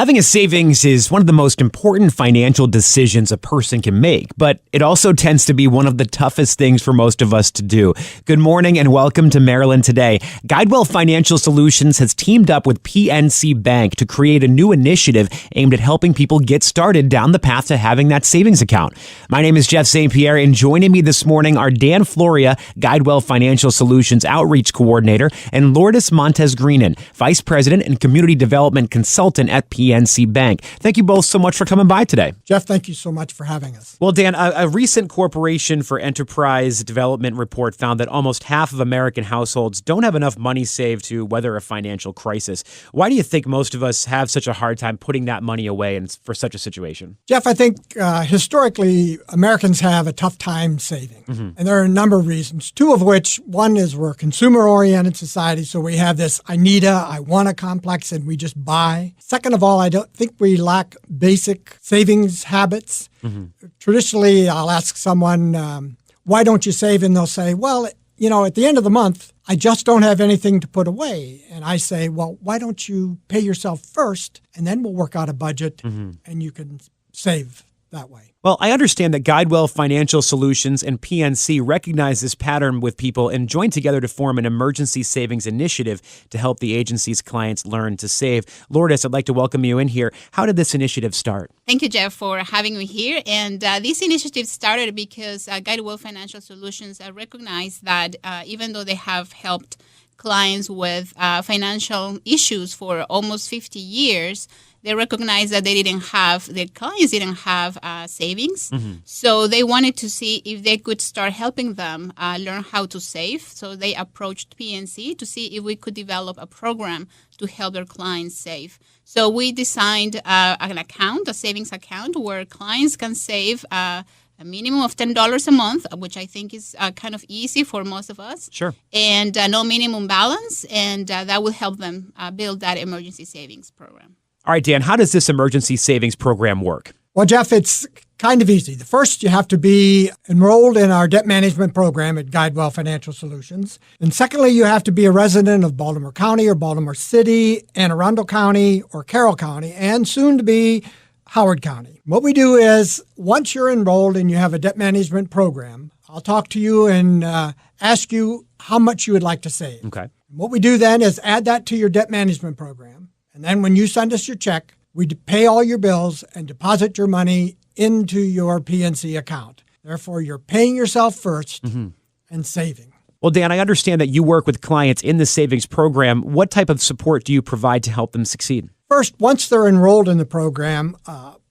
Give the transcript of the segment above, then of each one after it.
Having a savings is one of the most important financial decisions a person can make, but it also tends to be one of the toughest things for most of us to do. Good morning and welcome to Maryland Today. GuideWell Financial Solutions has teamed up with PNC Bank to create a new initiative aimed at helping people get started down the path to having that savings account. My name is Jeff St. Pierre, and joining me this morning are Dan Floria, GuideWell Financial Solutions Outreach Coordinator, and Lourdes Montes Greenan, Vice President and Community Development Consultant at PNC Bank. Thank you both so much for coming by today. Jeff, thank you so much for having us. Well, Dan, a recent Corporation for Enterprise Development report found that almost half of American households don't have enough money saved to weather a financial crisis. Why do you think most of us have such a hard time putting that money away for such a situation? Jeff, I think historically Americans have a tough time saving. And there are a number of reasons, two of which, one is we're a consumer-oriented society, so we have this I need a, I want a complex, and we just buy. Second of all, I don't think we lack basic savings habits. Traditionally, I'll ask someone, why don't you save? And they'll say, well, you know, at the end of the month, I just don't have anything to put away. And I say, well, why don't you pay yourself first, and then we'll work out a budget, and you can save that way. Well, I understand that GuideWell Financial Solutions and PNC recognize this pattern with people and join together to form an emergency savings initiative to help the agency's clients learn to save. Lourdes, I'd like to welcome you in here. How did this initiative start? Thank you, Jeff, for having me here. And this initiative started because GuideWell Financial Solutions recognized that even though they have helped clients with financial issues for almost 50 years, they recognized that their clients didn't have savings. So they wanted to see if they could start helping them learn how to save. So they approached PNC to see if we could develop a program to help their clients save. So we designed an account, a savings account, where clients can save a minimum of $10 a month, which I think is kind of easy for most of us. Sure. And no minimum balance, and that will help them build that emergency savings program. All right, Dan, how does this emergency savings program work? Well, Jeff, it's kind of easy. The first, you have to be enrolled in our debt management program at GuideWell Financial Solutions. And secondly, you have to be a resident of Baltimore County or Baltimore City, Anne Arundel County or Carroll County, and soon to be Howard County. What we do is, once you're enrolled and you have a debt management program, I'll talk to you and ask you how much you would like to save. Okay. And what we do then is add that to your debt management program. And then when you send us your check, we pay all your bills and deposit your money into your PNC account. Therefore, you're paying yourself first and saving. Well, Dan, I understand that you work with clients in the savings program. What type of support do you provide to help them succeed? First, once they're enrolled in the program,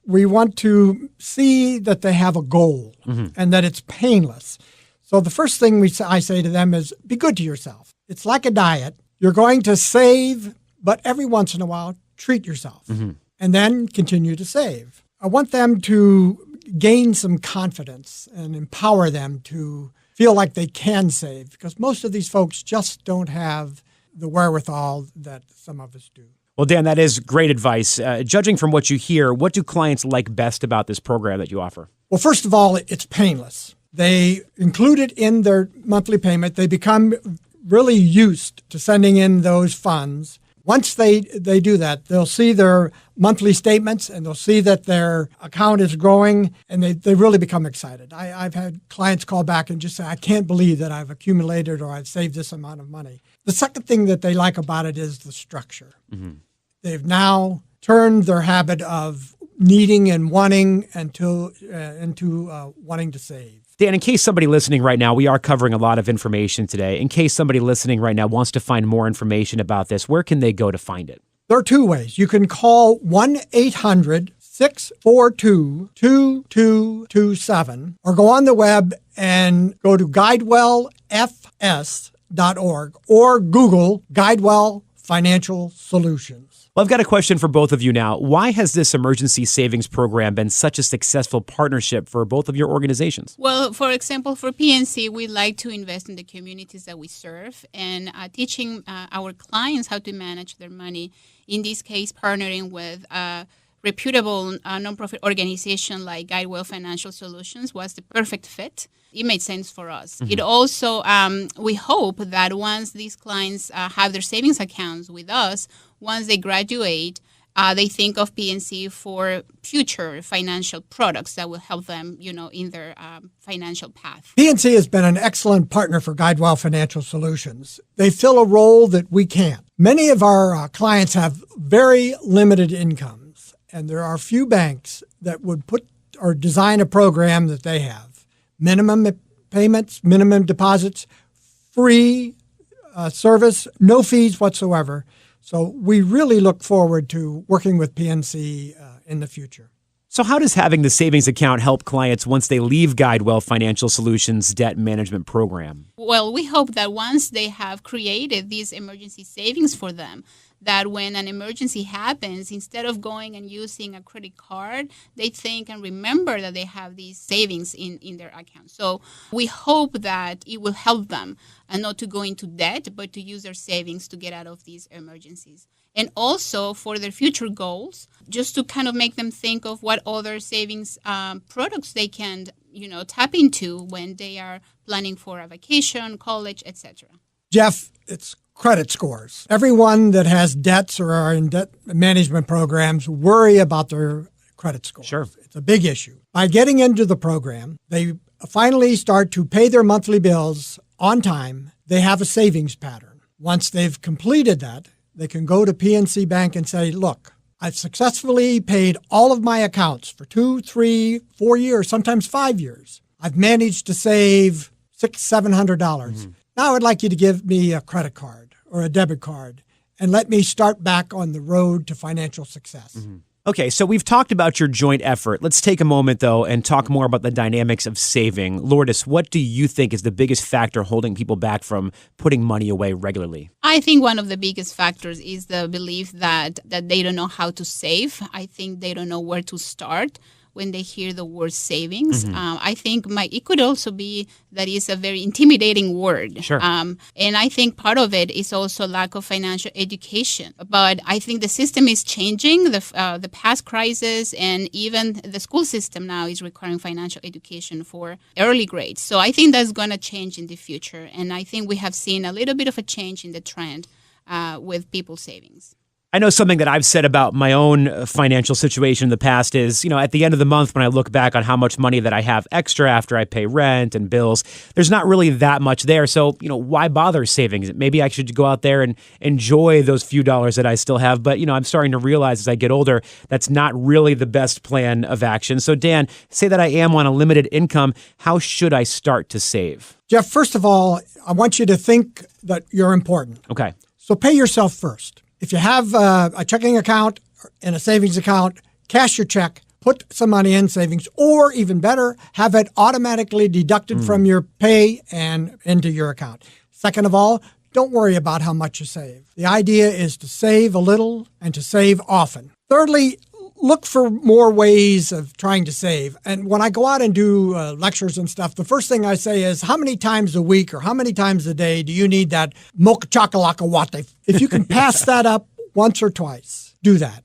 we want to see that they have a goal and that it's painless. So the first thing I say to them is, be good to yourself. It's like a diet. You're going to save, but every once in a while, treat yourself and then continue to save. I want them to gain some confidence and empower them to feel like they can save, because most of these folks just don't have the wherewithal that some of us do. Well, Dan, that is great advice. Judging from what you hear, what do clients like best about this program that you offer? Well, first of all, it's painless. They include it in their monthly payment. They become really used to sending in those funds. Once they do that, they'll see their monthly statements and they'll see that their account is growing, and they really become excited. I've had clients call back and just say, I can't believe that I've accumulated or I've saved this amount of money. The second thing that they like about it is the structure. They've now turned their habit of needing and wanting into wanting to save. Dan, in case somebody listening right now, we are covering a lot of information today. In case somebody listening right now wants to find more information about this, where can they go to find it? There are two ways. You can call 1-800-642-2227 or go on the web and go to guidewellfs.org or Google GuideWell Financial Solutions. Well, I've got a question for both of you now. Why has this emergency savings program been such a successful partnership for both of your organizations? Well, for example, for PNC, we like to invest in the communities that we serve and teaching our clients how to manage their money. In this case, partnering with reputable nonprofit organization like GuideWell Financial Solutions was the perfect fit. It made sense for us. It also, we hope that once these clients have their savings accounts with us, once they graduate, they think of PNC for future financial products that will help them, in their financial path. PNC has been an excellent partner for GuideWell Financial Solutions. They fill a role that we can't. Many of our clients have very limited incomes, and there are few banks that would put or design a program that they have. Minimum payments, minimum deposits, free service, no fees whatsoever. So we really look forward to working with PNC in the future. So how does having the savings account help clients once they leave GuideWell Financial Solutions debt management program? Well, we hope that once they have created these emergency savings for them, that when an emergency happens, instead of going and using a credit card, they think and remember that they have these savings in their account. So we hope that it will help them and not to go into debt, but to use their savings to get out of these emergencies. And also for their future goals, just to kind of make them think of what other savings products they can, tap into when they are planning for a vacation, college, etc. Jeff, it's credit scores. Everyone that has debts or are in debt management programs worry about their credit scores. Sure. It's a big issue. By getting into the program, they finally start to pay their monthly bills on time. They have a savings pattern. Once they've completed that, they can go to PNC Bank and say, look, I've successfully paid all of my accounts for 2, 3, 4 years, sometimes 5 years. I've managed to save $600, $700. Now I'd like you to give me a credit card or a debit card and let me start back on the road to financial success. Okay, so we've talked about your joint effort. Let's take a moment, though, and talk more about the dynamics of saving. Lourdes, what do you think is the biggest factor holding people back from putting money away regularly? I think one of the biggest factors is the belief that they don't know how to save. I think they don't know where to start when they hear the word savings. I think it could also be that it's a very intimidating word. Sure. And I think part of it is also lack of financial education. But I think the system is changing. The past crisis and even the school system now is requiring financial education for early grades. So I think that's going to change in the future. And I think we have seen a little bit of a change in the trend with people's savings. I know something that I've said about my own financial situation in the past is, at the end of the month, when I look back on how much money that I have extra after I pay rent and bills, there's not really that much there. So, why bother saving? Maybe I should go out there and enjoy those few dollars that I still have. But, I'm starting to realize as I get older, that's not really the best plan of action. So, Dan, say that I am on a limited income. How should I start to save? Jeff, first of all, I want you to think that you're important. Okay. So pay yourself first. If you have a checking account and a savings account, cash your check, put some money in savings, or even better, have it automatically deducted from your pay and into your account. Second of all, don't worry about how much you save. The idea is to save a little and to save often. Thirdly, look for more ways of trying to save. And when I go out and do lectures and stuff, the first thing I say is, how many times a week or how many times a day do you need that mocha chakalaka latte? If you can pass that up once or twice, do that.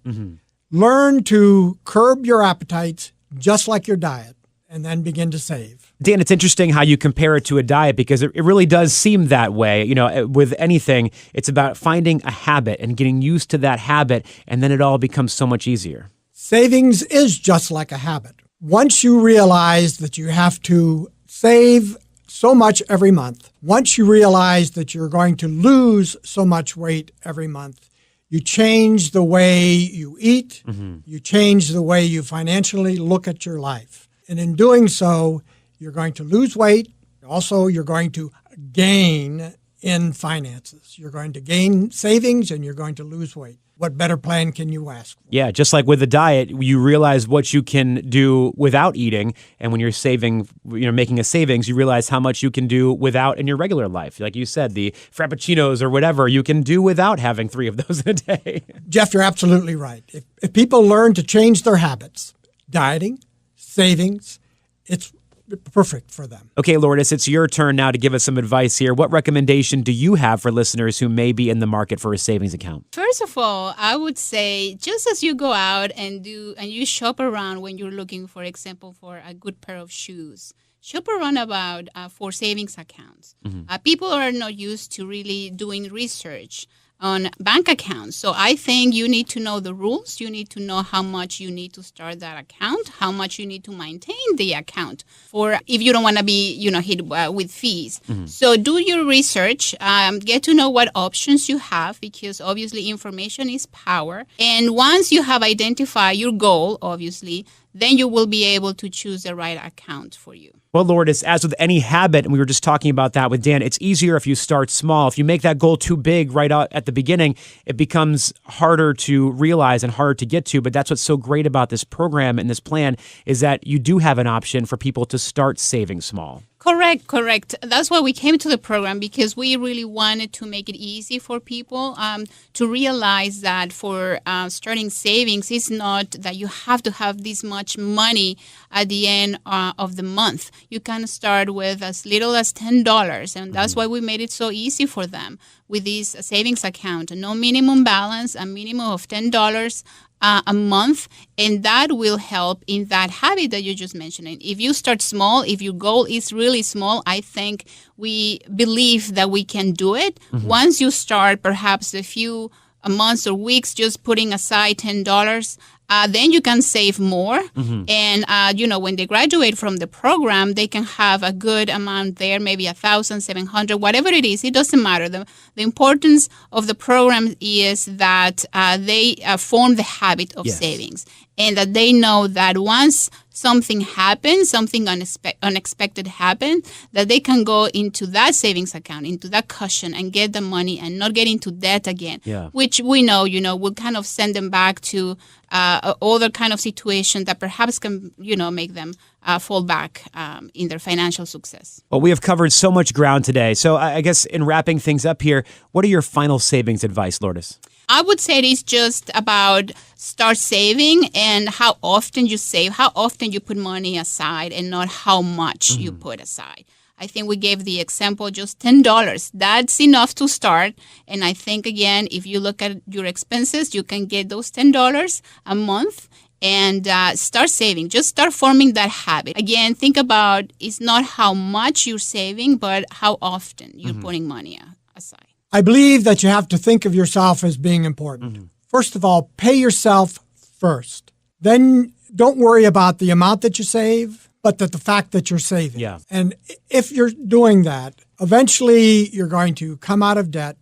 Learn to curb your appetites just like your diet and then begin to save. Dan, it's interesting how you compare it to a diet because it really does seem that way. With anything, it's about finding a habit and getting used to that habit, and then it all becomes so much easier. Savings is just like a habit. Once you realize that you have to save so much every month, once you realize that you're going to lose so much weight every month, you change the way you eat, you change the way you financially look at your life. And in doing so, you're going to lose weight. Also, you're going to gain in finances. You're going to gain savings and you're going to lose weight. What better plan can you ask for? Yeah, just like with the diet, you realize what you can do without eating. And when you're saving, making a savings, you realize how much you can do without in your regular life. Like you said, the Frappuccinos or whatever, you can do without having 3 of those in a day. Jeff, you're absolutely right. If people learn to change their habits, dieting, savings, it's perfect for them. Okay, Lourdes, it's your turn now to give us some advice here. What recommendation do you have for listeners who may be in the market for a savings account? First of all, I would say just as you go out and you shop around when you're looking, for example, for a good pair of shoes, shop around about for savings accounts. People are not used to really doing research on bank accounts. So I think you need to know the rules. You need to know how much you need to start that account, how much you need to maintain the account for if you don't want to be, hit with fees. So do your research, get to know what options you have, because obviously information is power. And once you have identified your goal, obviously, then you will be able to choose the right account for you. Well, Lourdes, as with any habit, and we were just talking about that with Dan, it's easier if you start small. If you make that goal too big right out at the beginning, it becomes harder to realize and harder to get to. But that's what's so great about this program and this plan is that you do have an option for people to start saving small. Correct. That's why we came to the program, because we really wanted to make it easy for people to realize that for starting savings, it's not that you have to have this much money at the end of the month. You can start with as little as $10, and that's why we made it so easy for them with this savings account. No minimum balance, a minimum of $10 a month, and that will help in that habit that you just mentioned. If you start small, if your goal is really small, I think we believe that we can do it. Once you start perhaps a few months or weeks just putting aside $10, then you can save more. And, when they graduate from the program, they can have a good amount there, maybe $1,700, whatever it is. It doesn't matter. The importance of the program is that they form the habit of savings, and that they know that once something happens, something unexpected happens, that they can go into that savings account, into that cushion, and get the money and not get into debt again, which we know, will kind of send them back to other kind of situation that perhaps can, make them fall back in their financial success. Well, we have covered so much ground today. So I guess in wrapping things up here, what are your final savings advice, Lourdes? I would say it is just about start saving and how often you save, how often you put money aside, and not how much you put aside. I think we gave the example, just $10. That's enough to start. And I think, again, if you look at your expenses, you can get those $10 a month and start saving. Just start forming that habit. Again, think about it's not how much you're saving, but how often you're putting money aside. I believe that you have to think of yourself as being important. First of all, pay yourself first. Then don't worry about the amount that you save, but the fact that you're saving. And if you're doing that, eventually you're going to come out of debt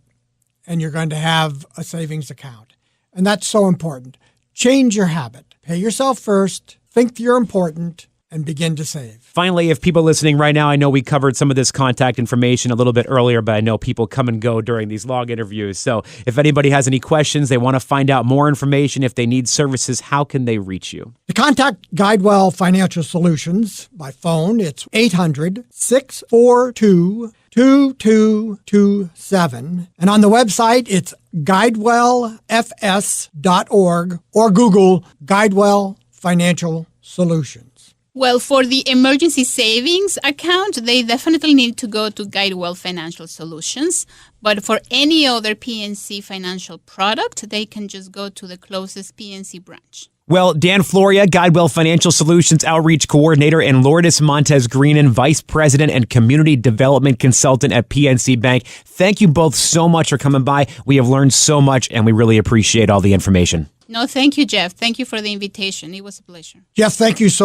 and you're going to have a savings account. And that's so important. Change your habit. Pay yourself first, think you're important, and begin to save. Finally, if people listening right now, I know we covered some of this contact information a little bit earlier, but I know people come and go during these long interviews. So if anybody has any questions, they want to find out more information, if they need services, how can they reach you? To contact GuideWell Financial Solutions by phone, it's 800-642-2227. And on the website, it's guidewellfs.org or Google GuideWell Financial Solutions. Well, for the emergency savings account, they definitely need to go to GuideWell Financial Solutions. But for any other PNC financial product, they can just go to the closest PNC branch. Well, Dan Floria, GuideWell Financial Solutions Outreach Coordinator, and Lourdes Montes Greenan, Vice President and Community Development Consultant at PNC Bank. Thank you both so much for coming by. We have learned so much, and we really appreciate all the information. No, thank you, Jeff. Thank you for the invitation. It was a pleasure. Jeff, thank you so